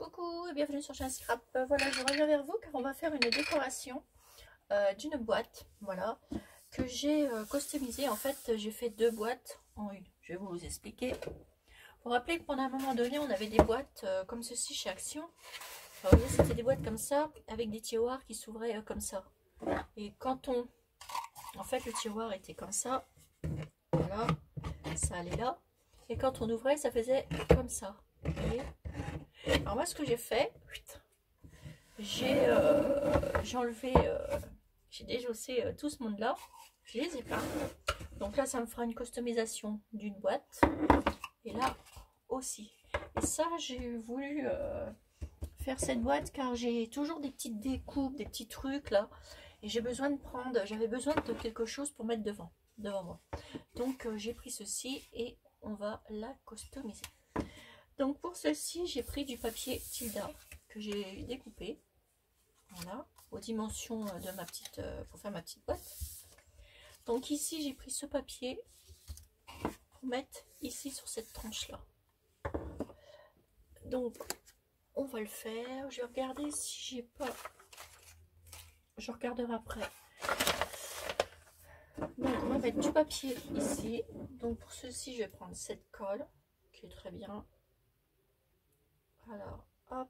Coucou et bienvenue sur chaîne Scrap. Voilà, je reviens vers vous car on va faire une décoration d'une boîte, voilà, que j'ai customisée. En fait, j'ai fait deux boîtes en une. Je vais vous expliquer. Vous vous rappelez que pendant un moment donné, on avait des boîtes comme ceci chez Action. Vous voyez, c'était des boîtes comme ça, avec des tiroirs qui s'ouvraient comme ça. Et quand on... En fait, le tiroir était comme ça. Voilà, ça allait là. Et quand on ouvrait, ça faisait comme ça. Vous voyez ? Alors moi, ce que j'ai fait, j'ai enlevé, j'ai déjaussé tout ce monde-là. Je les ai peints. Donc là, ça me fera une customisation d'une boîte. Et là aussi. Et ça, j'ai voulu faire cette boîte car j'ai toujours des petites découpes, des petits trucs là. Et j'ai besoin de prendre, j'avais besoin de quelque chose pour mettre devant moi. Donc j'ai pris ceci et on va la customiser. Donc pour ceci, j'ai pris du papier Tilda que j'ai découpé, voilà, aux dimensions de ma petite, pour faire ma petite boîte. Donc ici, j'ai pris ce papier pour mettre ici sur cette tranche là. Donc on va le faire. Je vais regarder si j'ai pas. Je regarderai après. Donc on va mettre du papier ici. Donc pour ceci, je vais prendre cette colle qui est très bien. Alors hop.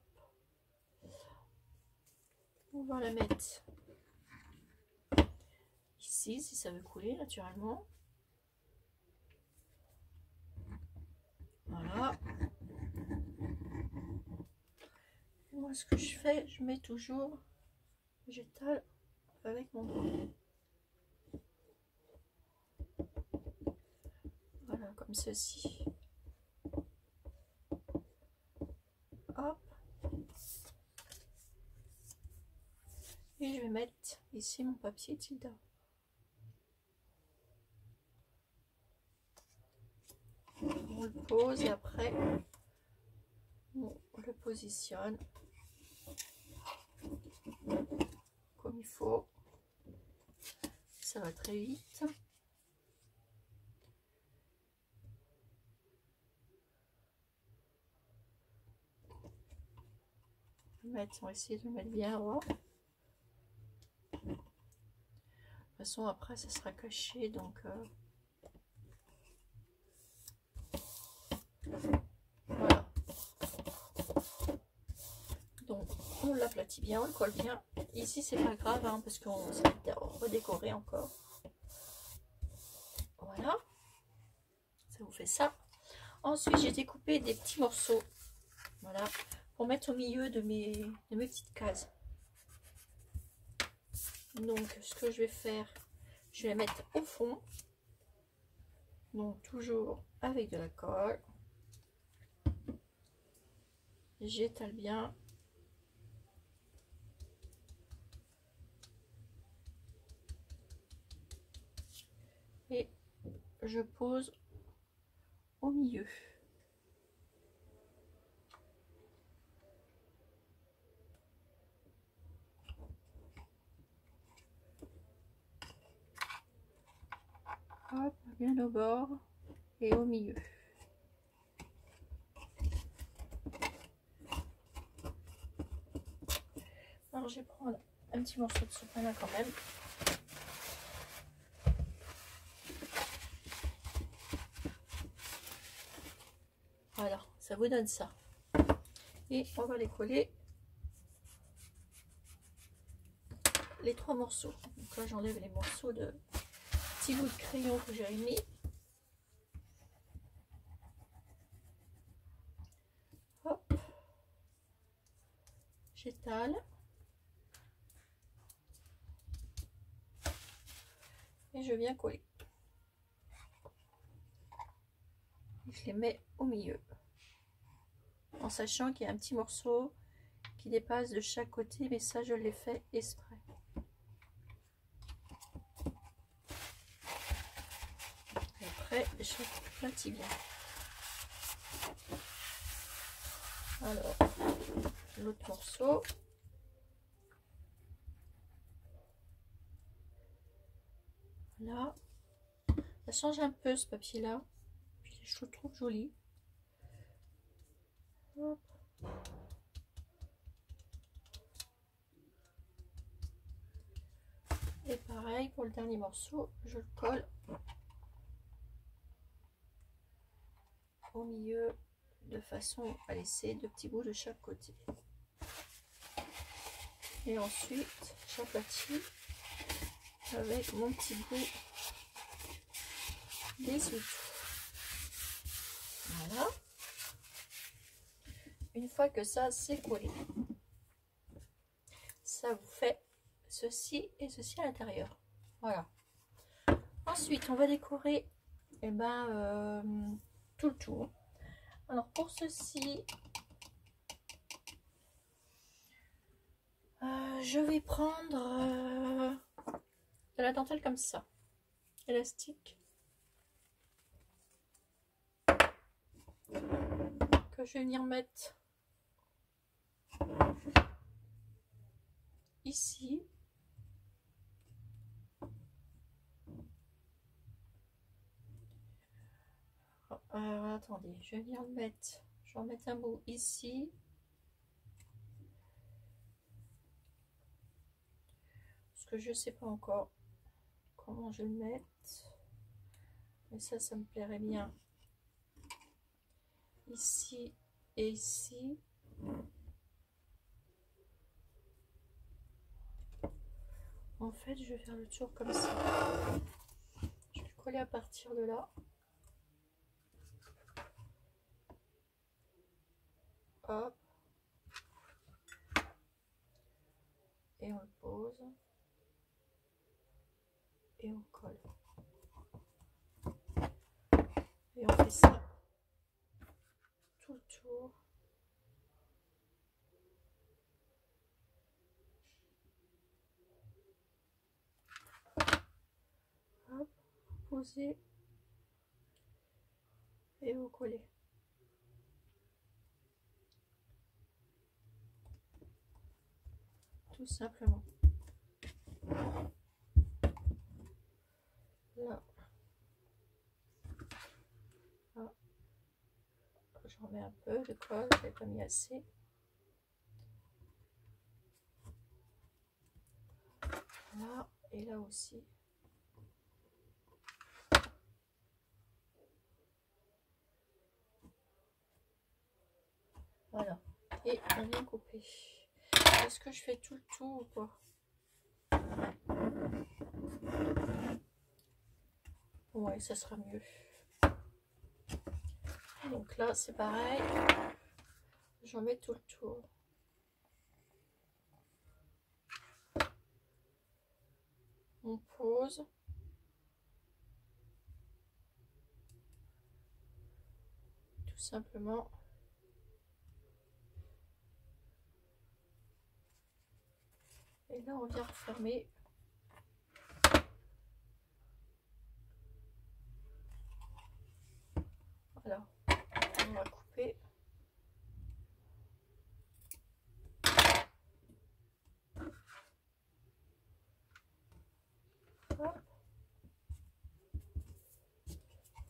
On va la mettre ici si ça veut couler naturellement. Voilà. Et moi, ce que je fais, je mets toujours, j'étale avec mon doigt. Voilà, comme ceci. Hop. Et je vais mettre ici mon papier Tilda. On le pose et après on le positionne comme il faut. Ça va très vite. On va essayer de le mettre bien droit. De toute façon, après, ça sera caché, donc voilà. Donc, on l'aplatit bien, on le colle bien. Ici, c'est pas grave, hein, parce qu'on s'est redécoré encore. Voilà. Ça vous fait ça. Ensuite, j'ai découpé des petits morceaux. Voilà. Pour mettre au milieu de mes petites cases. Donc, ce que je vais faire, je vais mettre au fond. Donc, toujours avec de la colle. J'étale bien. Et je pose au milieu. Hop, bien au bord et au milieu. Alors je vais prendre un petit morceau de sopalin quand même. Voilà, ça vous donne ça. Et on va les coller les trois morceaux. Donc là j'enlève les morceaux de petits bouts de crayon que j'ai mis. Hop, j'étale. Et je viens coller. Et je les mets au milieu. En sachant qu'il y a un petit morceau qui dépasse de chaque côté, mais ça je l'ai fait exprès. Et après, je platis bien. Alors, l'autre morceau. Voilà. Ça change un peu ce papier-là. Je le trouve joli. Hop. pareil pour le dernier morceau, je le colle au milieu de façon à laisser 2 petits bouts de chaque côté. Et ensuite j'aplatis avec mon petit bout des outils. Voilà. Une fois que ça c'est collé, ça vous fait ceci et ceci à l'intérieur. Voilà. Ensuite on va décorer tout le tour. Alors pour ceci, je vais prendre de la dentelle comme ça, élastique, que je vais venir mettre ici. Attendez, je vais venir le mettre, je vais en mettre un bout ici. Parce que je sais pas encore comment je vais le mettre. Mais ça me plairait bien. Ici et ici. En fait, je vais faire le tour comme ça. Je vais le coller à partir de là. Hop. Et on le pose. Et on colle. Et on fait ça tout le tour. Hop. Poser. Et vous collez. Tout simplement. Là. Là. Je remets un peu de colle, je n'ai pas mis assez. Là et là aussi. Voilà. Et on vient couper. Est-ce que je fais tout le tour ou pas? Ouais, ça sera mieux. Donc là, c'est pareil. J'en mets tout le tour. On pose. Tout simplement. Et là, on vient refermer. Voilà. On va couper. Hop.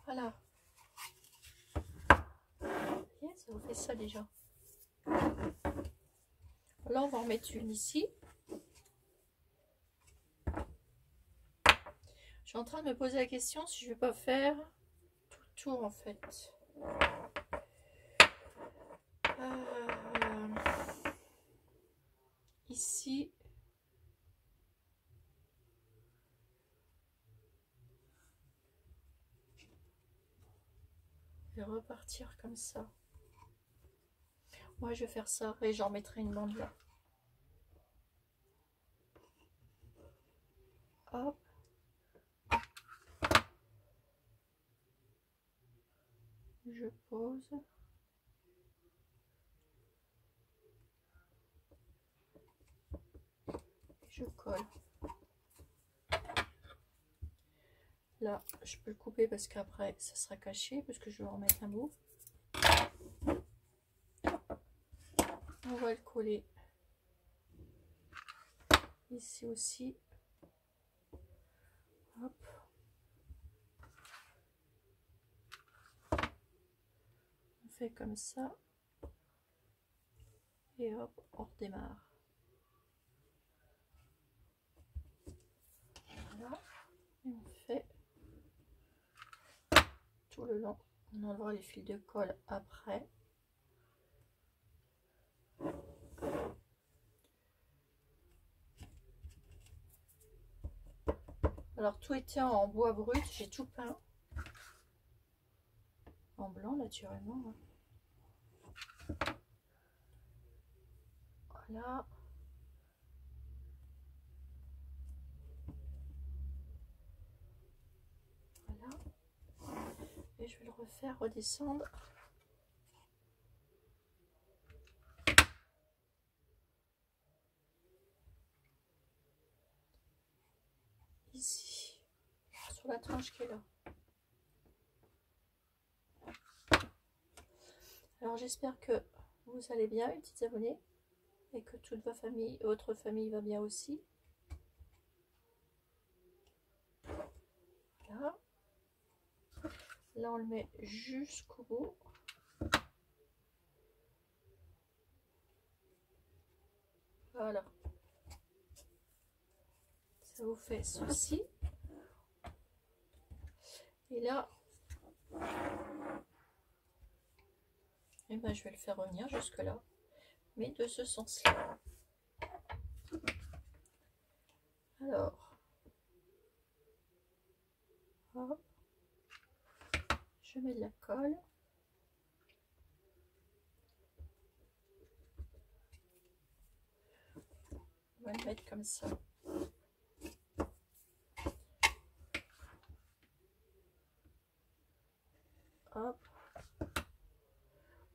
Voilà. Et ça vous fait ça déjà. Là, on va en mettre une ici. Je suis en train de me poser la question si je vais pas faire tout le tour en fait. Ici. Et repartir comme ça. Moi, je vais faire ça et j'en mettrai une bande là. Hop. Je pose. Je colle. Là, je peux le couper parce qu'après, ça sera caché, parce que je vais en mettre un bout. On va le coller ici aussi. Hop. On fait comme ça. Et hop, on redémarre. Voilà, et on fait tout le long. On enlèvera les fils de colle après. Alors tout était en bois brut, j'ai tout peint en blanc naturellement. Voilà. Voilà. Et je vais le refaire redescendre. Ici, sur la tranche qui est là. Alors j'espère que vous allez bien, mes petits abonnés, et que toute votre famille va bien aussi. Voilà. Là on le met jusqu'au bout. Voilà. Ça vous fait ceci. Et là, et ben, je vais le faire revenir jusque là, mais de ce sens-là. Alors, hop, je mets de la colle. On va le mettre comme ça. Hop.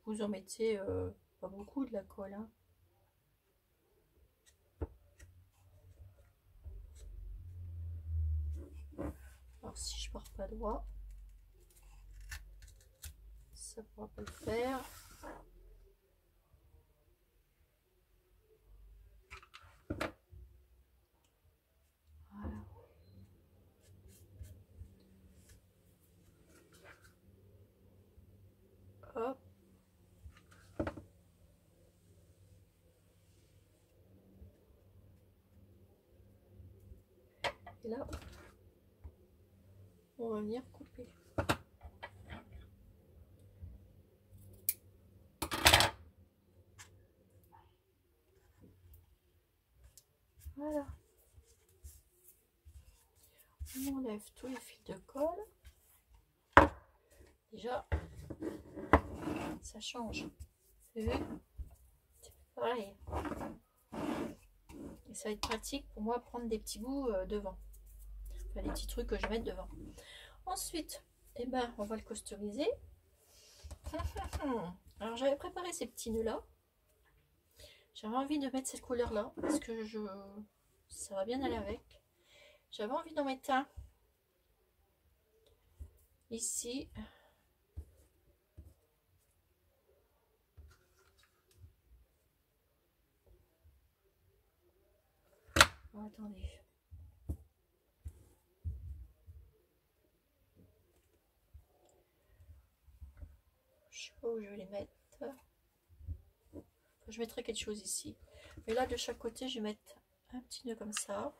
Vous en mettez pas beaucoup de la colle, hein. Alors si je pars pas droit, ça pourra pas le faire. Voilà. Hop. Et là, on va venir couper. Voilà. On enlève tous les fils de colle. Déjà, ça change. Vous avez vu? C'est pareil. Et ça va être pratique pour moi prendre des petits bouts devant. Enfin, des petits trucs que je mette devant. Ensuite, eh ben, on va le customiser. Alors j'avais préparé ces petits nœuds là. J'avais envie de mettre cette couleur là parce que ça va bien aller avec. J'avais envie d'en mettre un ici. Oh, attendez. Je sais pas où je vais les mettre. Enfin, je mettrai quelque chose ici. Mais là de chaque côté je vais mettre un petit nœud comme ça.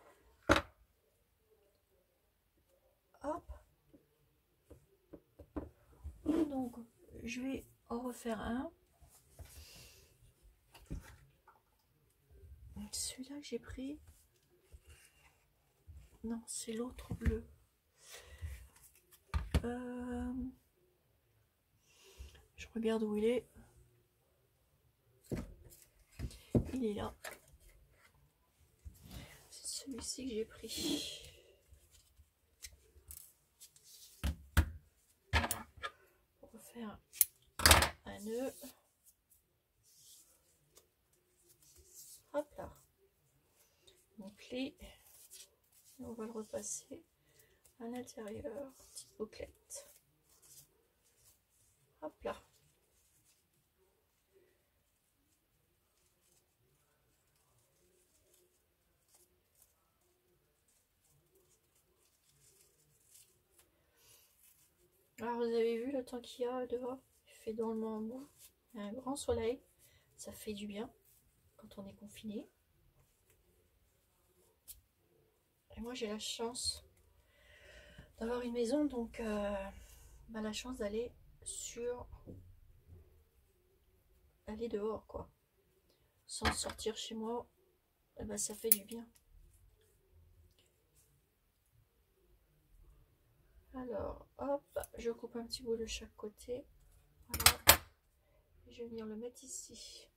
Hop. Et donc je vais en refaire un. Celui-là que j'ai pris. Non, c'est l'autre bleu. Je regarde où il est. Il est là. C'est celui-ci que j'ai pris. Pour refaire un nœud. Hop là. On plie. Et on va le repasser à l'intérieur. Petite bouclette. Hop là. Alors vous avez vu le temps qu'il y a dehors, il fait dans le moment, il y a un grand soleil, ça fait du bien quand on est confiné. Et moi j'ai la chance d'avoir une maison, donc la chance d'aller aller dehors quoi, sans sortir chez moi, et ben, ça fait du bien. Alors hop, je coupe un petit bout de chaque côté, voilà. Et je vais venir le mettre ici,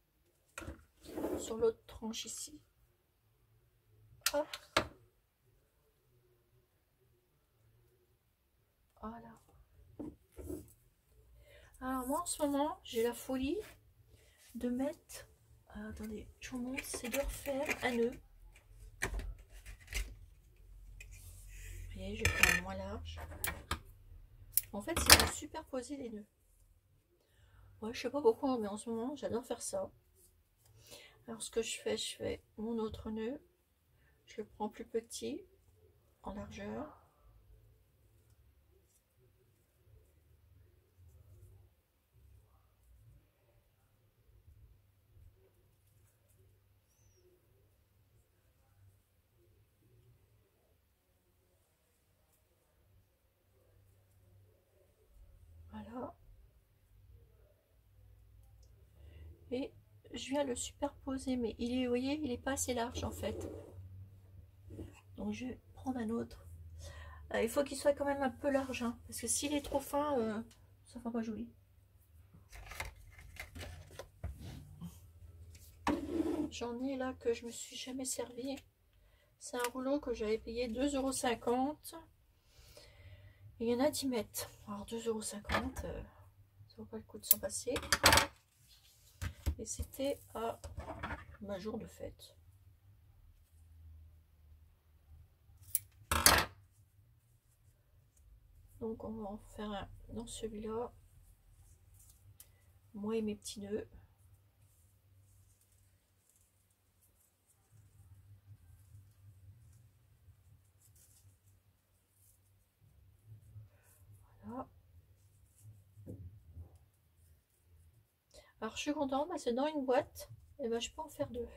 sur l'autre tranche ici, hop, voilà. Alors moi en ce moment j'ai la folie de mettre, attendez, je vous montre, c'est de refaire un nœud. Vous voyez, je vais faire un moins large. En fait, c'est de superposer les nœuds. Ouais, je sais pas pourquoi, mais en ce moment, j'adore faire ça. Alors, ce que je fais mon autre nœud. Je le prends plus petit, en largeur. Voilà. Et je viens le superposer, mais il est, vous voyez, il est pas assez large en fait. Donc je vais prendre un autre. Il faut qu'il soit quand même un peu large, hein, parce que s'il est trop fin, ça fera pas joli. J'en ai là que je me suis jamais servi. C'est un rouleau que j'avais payé 2,50 €. Il y en a 10 mètres. Alors 2,50 €, ça vaut pas le coup de s'en passer. Et c'était à ma jour de fête. Donc on va en faire un dans celui-là. Moi et mes petits nœuds. Voilà. Alors je suis contente, c'est dans une boîte. Et ben je peux en faire deux.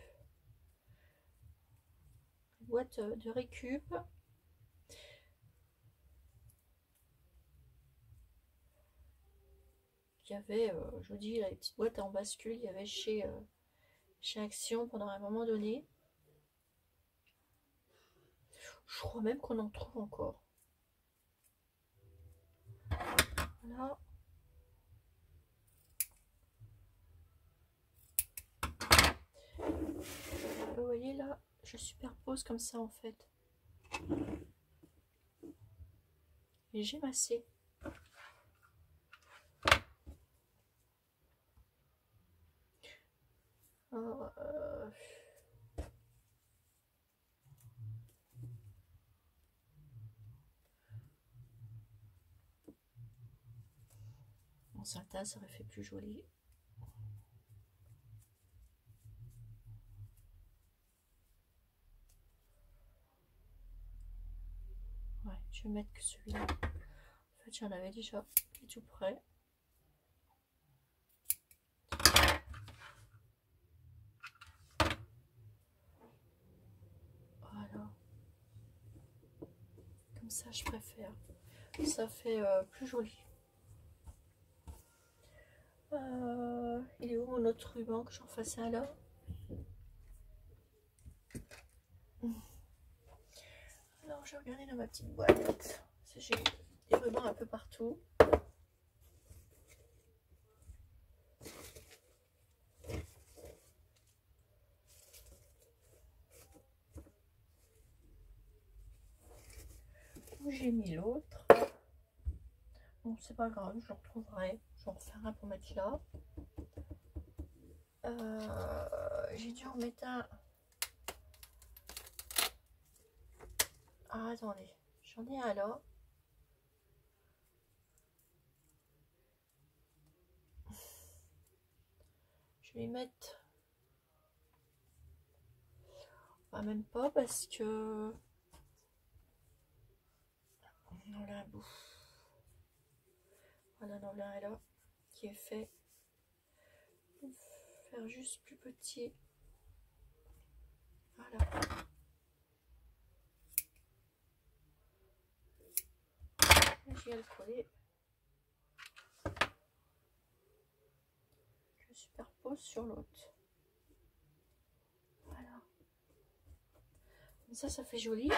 Une boîte de récup. Il y avait, je vous dis, les petites boîtes en bascule, il y avait chez Action pendant un moment donné. Je crois même qu'on en trouve encore. Voilà. Vous voyez là, je superpose comme ça en fait. Et j'ai massé. Alors, en satin, ça aurait fait plus joli. Ouais, je vais mettre que celui-là. En fait, j'en avais déjà qui est tout prêt. Voilà. Comme ça, je préfère. Ça fait plus joli. Il est où mon autre ruban, que j'en fasse un là? Alors, je vais regarder dans ma petite boîte. J'ai des rubans un peu partout. Où j'ai mis l'autre? Bon, c'est pas grave, je le retrouverai. Je vais en refaire un pour mettre là. J'ai dû en mettre un. Ah, attendez, j'en ai un là. Je vais mettre. Ah, même pas parce que. On a un bout. Voilà, on a un là qui est fait. Faire juste plus petit. Voilà. j'ai à le coller. Je superpose sur l'autre. Voilà. Ça fait joli.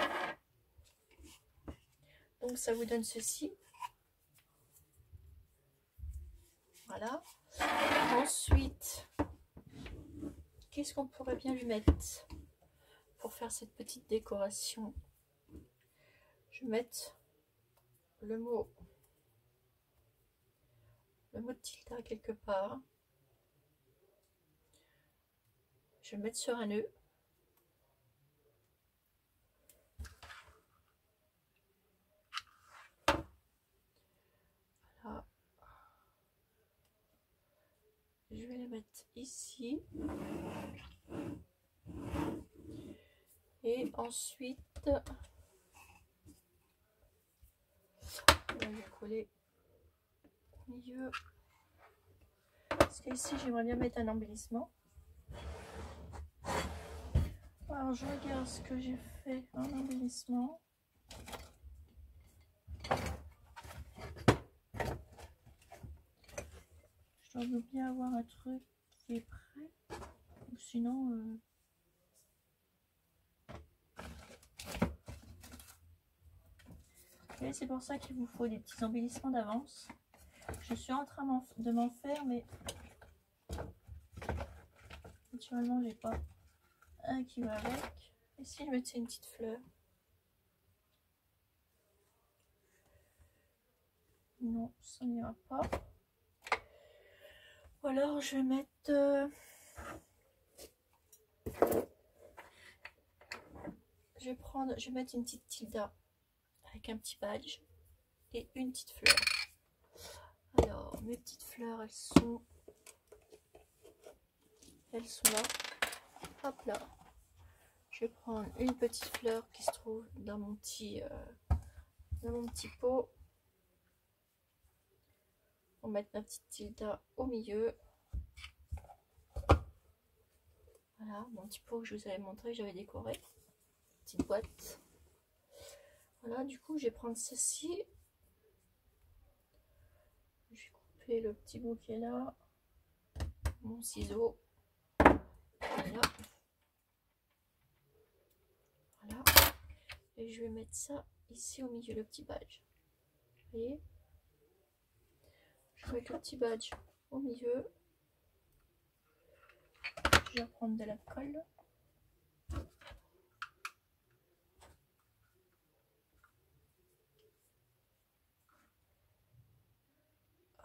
Donc ça vous donne ceci. Voilà. Ensuite, qu'est-ce qu'on pourrait bien lui mettre pour faire cette petite décoration? Je vais mettre le mot de tilde quelque part. Je vais le mettre sur un nœud. Voilà. Je vais le mettre ici. Et ensuite, je vais coller au milieu. Parce qu'ici, j'aimerais bien mettre un embellissement. Alors, je regarde ce que j'ai fait en embellissement. Je dois bien avoir un truc qui est prêt. Ou sinon... Et c'est pour ça qu'il vous faut des petits embellissements d'avance. Je suis en train de m'en faire, mais naturellement, j'ai pas un qui va avec. Et si je mettais une petite fleur? Non, ça n'ira pas. Ou alors, je vais mettre... je vais mettre une petite tilde avec un petit badge et une petite fleur. Alors, mes petites fleurs, elles sont là. Hop là. Je vais prendre une petite fleur qui se trouve dans mon petit pot. On va mettre ma petite tilde au milieu. Voilà, mon petit pot que je vous avais montré, j'avais décoré. Petite boîte. Voilà, du coup, je vais prendre ceci. Je vais couper le petit bout qui est là. Mon ciseau. Voilà. Voilà. Et je vais mettre ça ici au milieu, le petit badge. Vous voyez? Je vais mettre le petit badge au milieu. Je vais prendre de la colle.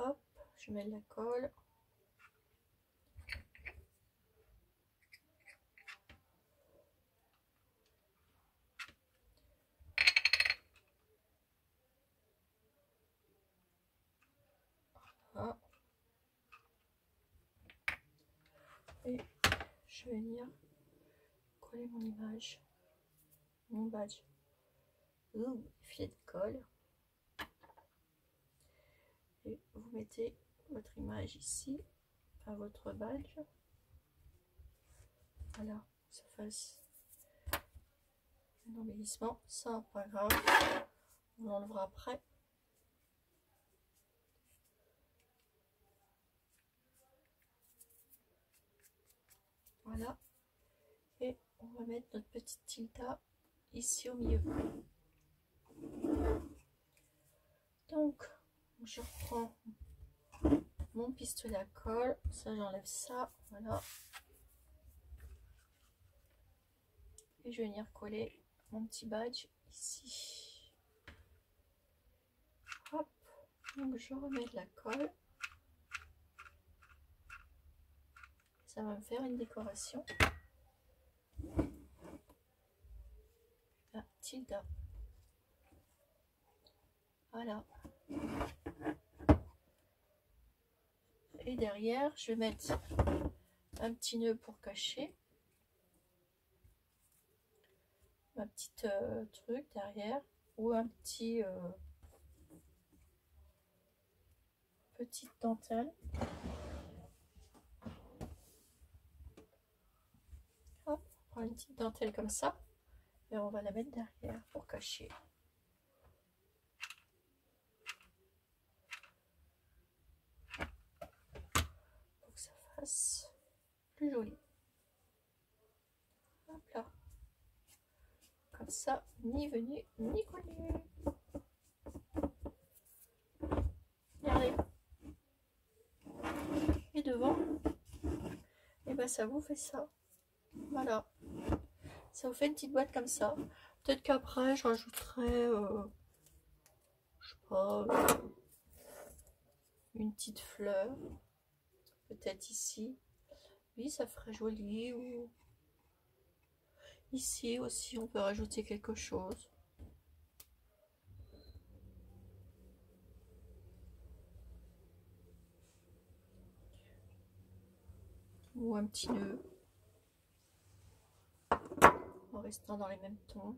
Hop, je mets de la colle. Voilà. Et je vais venir coller mon image, mon badge. Ouh, filet de colle. Et vous mettez votre image ici, à votre badge. Voilà, ça fasse un embellissement. Ça, pas grave, on l'enlèvera après. Voilà. Et on va mettre notre petite tilde ici au milieu. Donc, je reprends mon pistolet à colle. Ça, j'enlève ça. Voilà. Et je vais venir coller mon petit badge ici. Hop. Donc, je remets de la colle. Ça va me faire une décoration. La tilde. Voilà. Et derrière, je vais mettre un petit nœud pour cacher ma petite truc derrière, ou un petit petite dentelle. Hop, on prend une petite dentelle comme ça et on va la mettre derrière pour cacher. fasse plus joli. Hop là. Comme ça, ni venu, ni connu. Regardez. Et devant, et ben ça vous fait ça. Voilà. Ça vous fait une petite boîte comme ça. Peut-être qu'après, je rajouterai, je sais pas, une petite fleur. Peut-être ici. Oui, ça ferait joli. Ou ici aussi, on peut rajouter quelque chose. Ou un petit nœud. En restant dans les mêmes tons.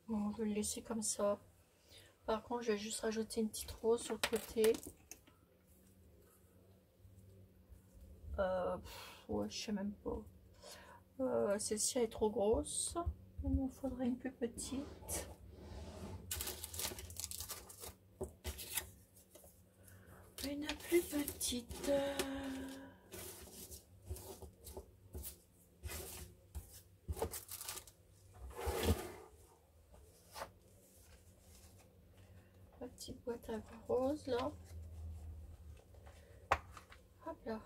Bon, on va le laisser comme ça. Par contre, je vais juste rajouter une petite rose sur le côté. Ouais, je sais même pas. Celle-ci est trop grosse. Il m'en faudrait une plus petite. Une plus petite. La petite boîte à rose là. Hop là.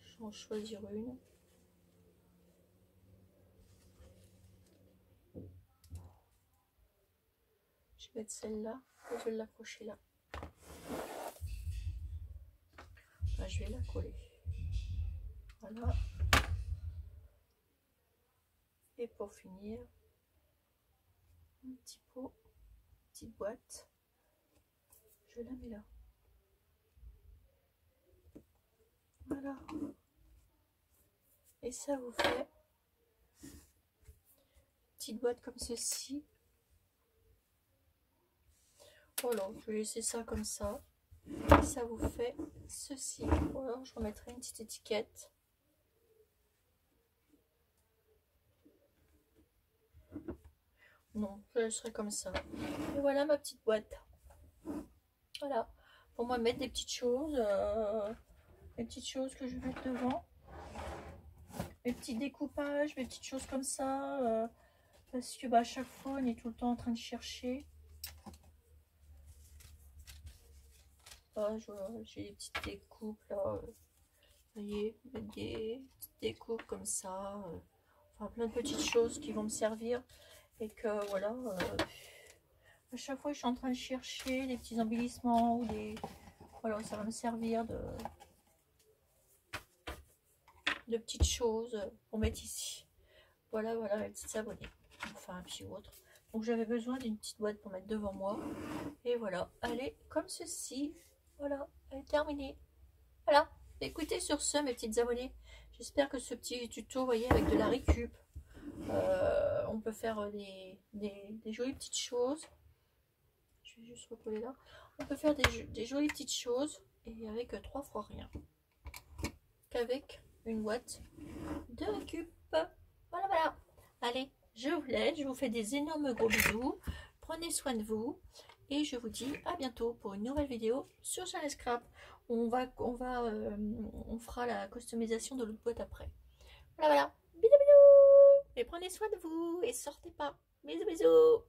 Je vais en choisir une. Je vais mettre celle-là et je vais l'accrocher là. Enfin, je vais la coller. Voilà. Et pour finir, un petit pot, petite boîte. Je la mets là. Voilà. Et ça vous fait une petite boîte comme ceci. Voilà, je vais laisser ça comme ça. Et ça vous fait ceci. Voilà, je remettrai une petite étiquette. Non, je laisserai comme ça. Et voilà ma petite boîte. Voilà. Pour moi, mettre des petites choses. Les petites choses que je vais mettre devant. Mes petits découpages, mes petites choses comme ça. Parce que bah, à chaque fois, on est tout le temps en train de chercher. J'ai des petites découpes là. Vous voyez, des petites découpes comme ça. Enfin, plein de petites choses qui vont me servir. Et que voilà. À chaque fois, je suis en train de chercher des petits embellissements ou des. Voilà, ça va me servir de petites choses pour mettre ici. Voilà, voilà, les petites abonnées. Enfin, un petit ou autre. Donc, j'avais besoin d'une petite boîte pour mettre devant moi. Et voilà, elle est comme ceci. Voilà, elle est terminée. Voilà. Écoutez, sur ce, mes petites abonnées, j'espère que ce petit tuto, vous voyez, avec de la récup, on peut faire des jolies petites choses. Je vais juste recoller là. On peut faire des jolies petites choses et avec 3 fois rien. Qu'avec une boîte de récup. Voilà, voilà. Allez, je vous laisse. Je vous fais des énormes gros bisous. Prenez soin de vous. Et je vous dis à bientôt pour une nouvelle vidéo sur Channel Scrap. On fera la customisation de l'autre boîte après. Voilà, voilà. Bisous, bisous. Et prenez soin de vous et sortez pas. Bisous, bisous.